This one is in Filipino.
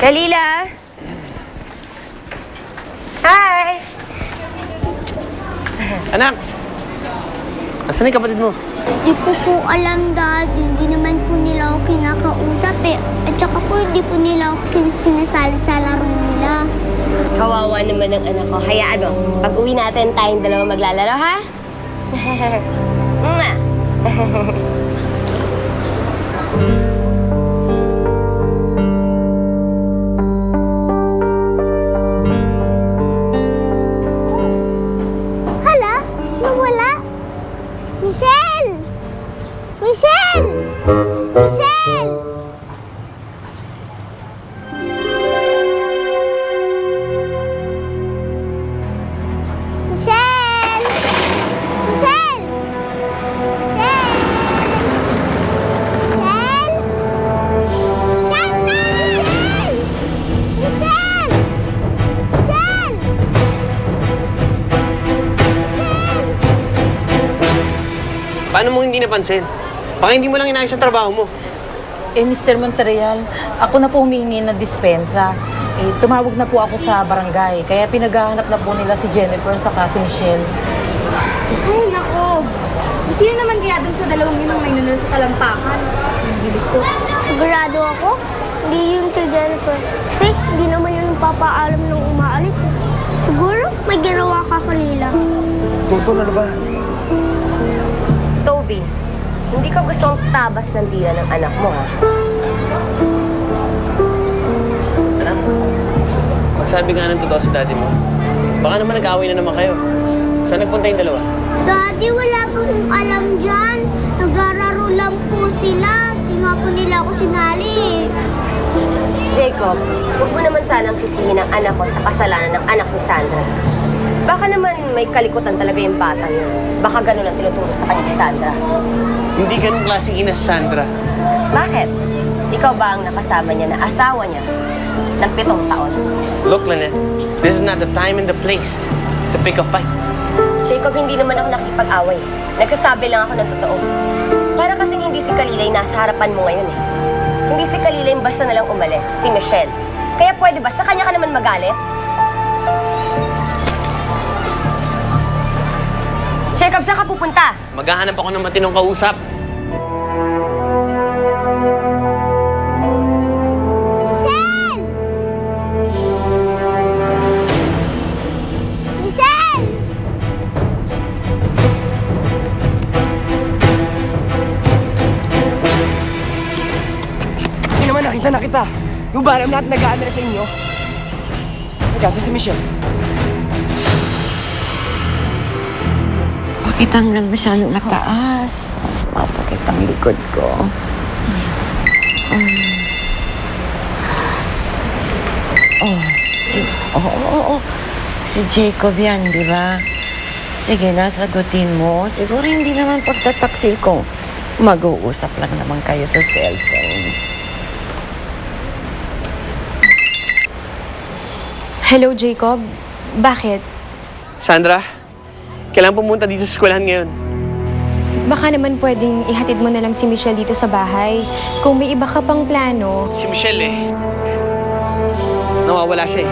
Kalila! Hi! Anak! Asan yung kapatid mo? Di ko po alam, Dad. Hindi naman po nila ako kinakausap eh. At saka po, hindi po nila ako sinasali sa laro nila. Kawawa naman ang anak ko. Hayaan mo, pag uwi natin, tayong dalawa maglalaro, ha? Mwah! Hala? Nawala? Michelle! Michelle! Michelle! Michelle! Michelle! Michelle! Michelle! Tama! Michelle! Michelle! Michelle! Michelle! Paano mo hindi napansin? Baka hindi mo lang inayos ang trabaho mo. Mr. Monterreal, ako na po humingi ng dispensa. Tumawag na po ako sa barangay, kaya pinaghahanap na po nila si Jennifer saka si Michelle. Ay, nako. Sino naman kaya dun sa dalawang yun ang may nunal sa talampakan? Ang hilig ko. Sigurado ako, hindi yun si Jennifer. Kasi hindi naman yun papaalam nung umaalis. Siguro may ginawa ka Kalila. Tutol, ano ba? Toby, hindi ka gustong tabas ng tira ng anak mo, ha? Anak, magsabi nga ng totoo sa daddy mo. Baka naman nag-away na naman kayo. Saan nagpunta yung dalawa? Daddy, wala pong alam dyan. Nagrararo lang po sila. Di nga po nila ako sinali. Jacob, huwag mo naman sanang sisihin ang anak ko sa kasalanan ng anak ni Sandra. Baka naman may kalikutan talaga yung batang yun. Baka ganun ang tinuturo sa kanya ni Sandra. Hindi ganun klaseng ina si Sandra. Bakit? Ikaw ba ang nakasama niya na asawa niya ng 7 taon? Look, Lynette, this is not the time and the place to pick a fight. Jacob, hindi naman ako nakipag-away. Nagsasabi lang ako ng totoo. Para kasing hindi si Kalila yung nasa harapan mo ngayon eh. Hindi si Kalila yung basta nalang umalis, si Michelle. Kaya pwede ba, sa kanya ka naman magalit? Jacob, saan ka pupunta? Maghahanap ako ng matinong kausap. Michelle! Michelle! Hindi naman nakita na kita. Yung ba alam natin nag-aano na sa inyo? Nagkasa si Michelle. Bakit hanggang masyadong mataas? Masakit ang likod ko. Si Jacob yan, di ba? Sige na, sagutin mo. Siguro hindi naman pagtataksil ko. Mag-uusap lang naman kayo sa cellphone. Hello, Jacob. Bakit? Sandra, kailangan pumunta dito sa eskwelahan ngayon. Baka naman pwedeng ihatid mo na lang si Michelle dito sa bahay. Kung may iba ka pang plano. Si Michelle nawawala siya eh.